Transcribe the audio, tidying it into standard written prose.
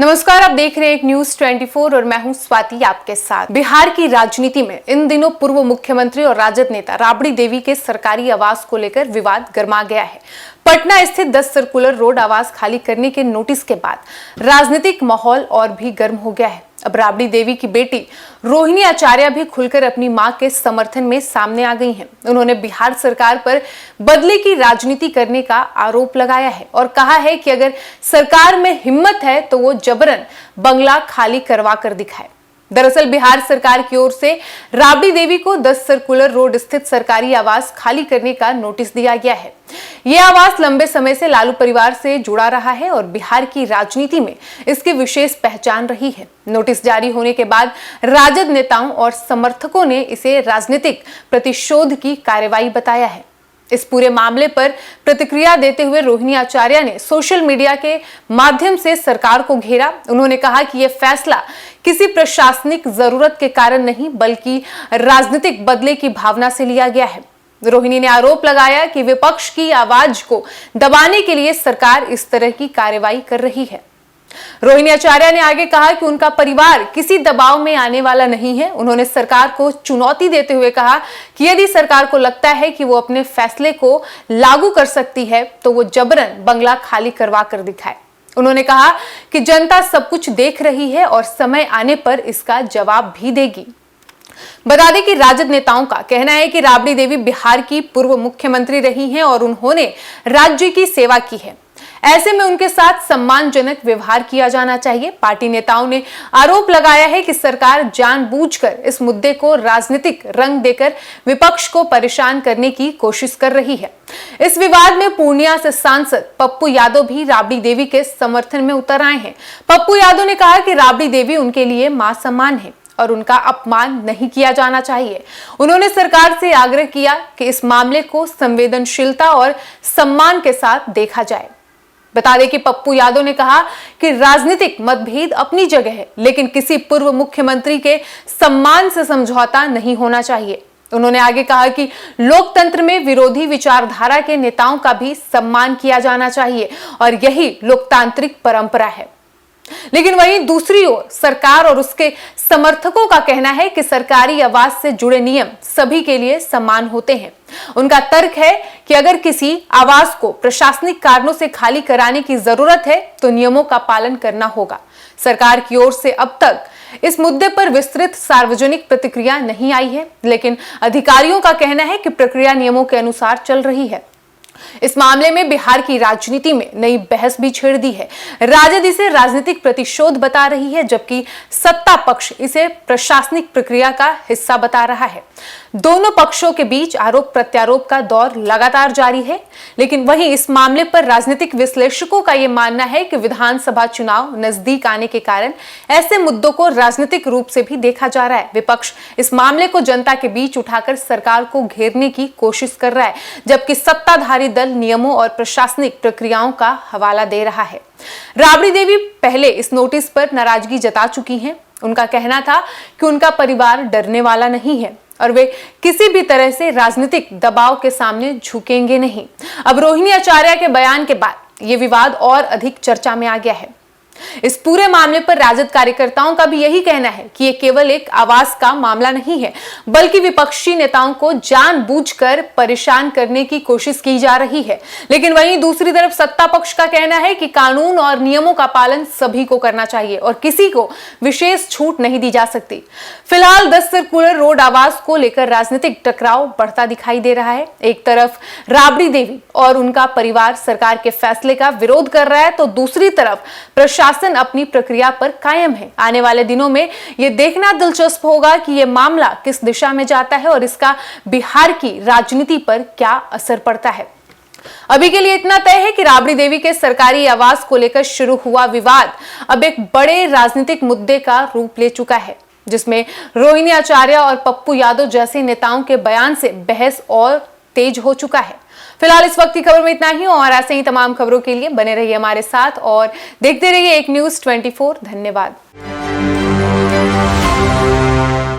नमस्कार, आप देख रहे हैं एक न्यूज 24 और मैं हूं स्वाति आपके साथ। बिहार की राजनीति में इन दिनों पूर्व मुख्यमंत्री और राजद नेता राबड़ी देवी के सरकारी आवास को लेकर विवाद गर्मा गया है। पटना स्थित 10 सर्कुलर रोड आवास खाली करने के नोटिस के बाद राजनीतिक माहौल और भी गर्म हो गया है। अब राबड़ी देवी की बेटी रोहिणी आचार्य भी खुलकर अपनी मां के समर्थन में सामने आ गई हैं। उन्होंने बिहार सरकार पर बदले की राजनीति करने का आरोप लगाया है और कहा है कि अगर सरकार में हिम्मत है तो वो जबरन बंगला खाली करवा कर दिखाए। दरअसल बिहार सरकार की ओर से राबड़ी देवी को 10 सर्कुलर रोड स्थित सरकारी आवास खाली करने का नोटिस दिया गया है। यह आवास लंबे समय से लालू परिवार से जुड़ा रहा है और बिहार की राजनीति में इसकी विशेष पहचान रही है। नोटिस जारी होने के बाद राजद नेताओं और समर्थकों ने इसे राजनीतिक प्रतिशोध की कार्रवाई बताया है। इस पूरे मामले पर प्रतिक्रिया देते हुए रोहिणी आचार्य ने सोशल मीडिया के माध्यम से सरकार को घेरा। उन्होंने कहा कि यह फैसला किसी प्रशासनिक जरूरत के कारण नहीं बल्कि राजनीतिक बदले की भावना से लिया गया है। रोहिणी ने आरोप लगाया कि विपक्ष की आवाज को दबाने के लिए सरकार इस तरह की कार्रवाई कर रही है। रोहिणी आचार्य ने आगे कहा कि उनका परिवार किसी दबाव में आने वाला नहीं है। उन्होंने सरकार को चुनौती देते हुए कहा कि यदि सरकार को लगता है कि वो अपने फैसले को लागू कर सकती है तो वो जबरन बंगला खाली करवा कर दिखाए। उन्होंने कहा कि जनता सब कुछ देख रही है और समय आने पर इसका जवाब भी देगी। बता दें कि राजद नेताओं का कहना है कि राबड़ी देवी बिहार की पूर्व मुख्यमंत्री रही हैं और उन्होंने राज्य की सेवा की है। ऐसे में उनके साथ सम्मानजनक व्यवहार किया जाना चाहिए। पार्टी नेताओं ने आरोप लगाया है कि सरकार जानबूझकर इस मुद्दे को राजनीतिक रंग देकर विपक्ष को परेशान करने की कोशिश कर रही है। इस विवाद में पूर्णिया से सांसद पप्पू यादव भी राबड़ी देवी के समर्थन में उतर आए हैं। पप्पू यादव ने कहा कि राबड़ी देवी उनके लिए मां समान है और उनका अपमान नहीं किया जाना चाहिए। उन्होंने सरकार से आग्रह किया कि इस मामले को संवेदनशीलता और सम्मान के साथ देखा जाए। बता दें कि पप्पू यादव ने कहा कि राजनीतिक मतभेद अपनी जगह है, लेकिन किसी पूर्व मुख्यमंत्री के सम्मान से समझौता नहीं होना चाहिए। उन्होंने आगे कहा कि लोकतंत्र में विरोधी विचारधारा के नेताओं का भी सम्मान किया जाना चाहिए और यही लोकतांत्रिक परंपरा है। लेकिन वहीं दूसरी ओर सरकार और उसके समर्थकों का कहना है कि सरकारी आवास से जुड़े नियम सभी के लिए समान होते हैं। उनका तर्क है कि अगर किसी आवास को प्रशासनिक कारणों से खाली कराने की जरूरत है तो नियमों का पालन करना होगा। सरकार की ओर से अब तक इस मुद्दे पर विस्तृत सार्वजनिक प्रतिक्रिया नहीं आई है, लेकिन अधिकारियों का कहना है कि प्रक्रिया नियमों के अनुसार चल रही है। इस मामले में बिहार की राजनीति में नई बहस भी छेड़ दी है। राजद इसे राजनीतिक प्रतिशोध बता रही है, जबकि सत्ता पक्ष इसे प्रशासनिक प्रक्रिया का हिस्सा बता रहा है। दोनों पक्षों के बीच आरोप प्रत्यारोप का दौर लगातार जारी है, लेकिन वहीं इस मामले पर राजनीतिक विश्लेषकों का यह मानना है कि विधानसभा चुनाव नजदीक आने के कारण ऐसे मुद्दों को राजनीतिक रूप से भी देखा जा रहा है। विपक्ष इस मामले को जनता के बीच उठाकर सरकार को घेरने की कोशिश कर रहा है, जबकि सत्ताधारी दल नियमों और प्रशासनिक प्रक्रियाओं का हवाला दे रहा है। राबड़ी देवी पहले इस नोटिस पर नाराजगी जता चुकी हैं। उनका कहना था कि उनका परिवार डरने वाला नहीं है और वे किसी भी तरह से राजनीतिक दबाव के सामने झुकेंगे नहीं। अब रोहिणी आचार्य के बयान के बाद यह विवाद और अधिक चर्चा में आ गया है। इस पूरे मामले पर राजद कार्यकर्ताओं का भी यही कहना है कि यह केवल एक आवास का मामला नहीं है, बल्कि विपक्षी नेताओं को जानबूझकर परेशान करने की कोशिश की जा रही है। लेकिन वहीं दूसरी तरफ सत्ता पक्ष का कहना है कि कानून और नियमों का पालन सभी को करना चाहिए और किसी को विशेष छूट नहीं दी जा सकती। फिलहाल 10 सर्कुलर रोड आवास को लेकर राजनीतिक टकराव बढ़ता दिखाई दे रहा है। एक तरफ राबड़ी देवी और उनका परिवार सरकार के फैसले का विरोध कर रहा है, तो दूसरी तरफ प्रशासन अपनी प्रक्रिया पर कायम है। आने वाले दिनों में यह देखना दिलचस्प होगा कि यह मामला किस दिशा में जाता है और इसका बिहार की राजनीति पर क्या असर पड़ता है। अभी के लिए इतना तय है कि राबड़ी देवी के सरकारी आवास को लेकर शुरू हुआ विवाद अब एक बड़े राजनीतिक मुद्दे का रूप ले चुका है, जिसमें रोहिणी आचार्य और पप्पू यादव जैसे नेताओं के बयान से बहस और तेज हो चुका है। फिलहाल इस वक्त की खबर में इतना ही और ऐसे ही तमाम खबरों के लिए बने रहिए हमारे साथ और देखते रहिए एक न्यूज 24। धन्यवाद।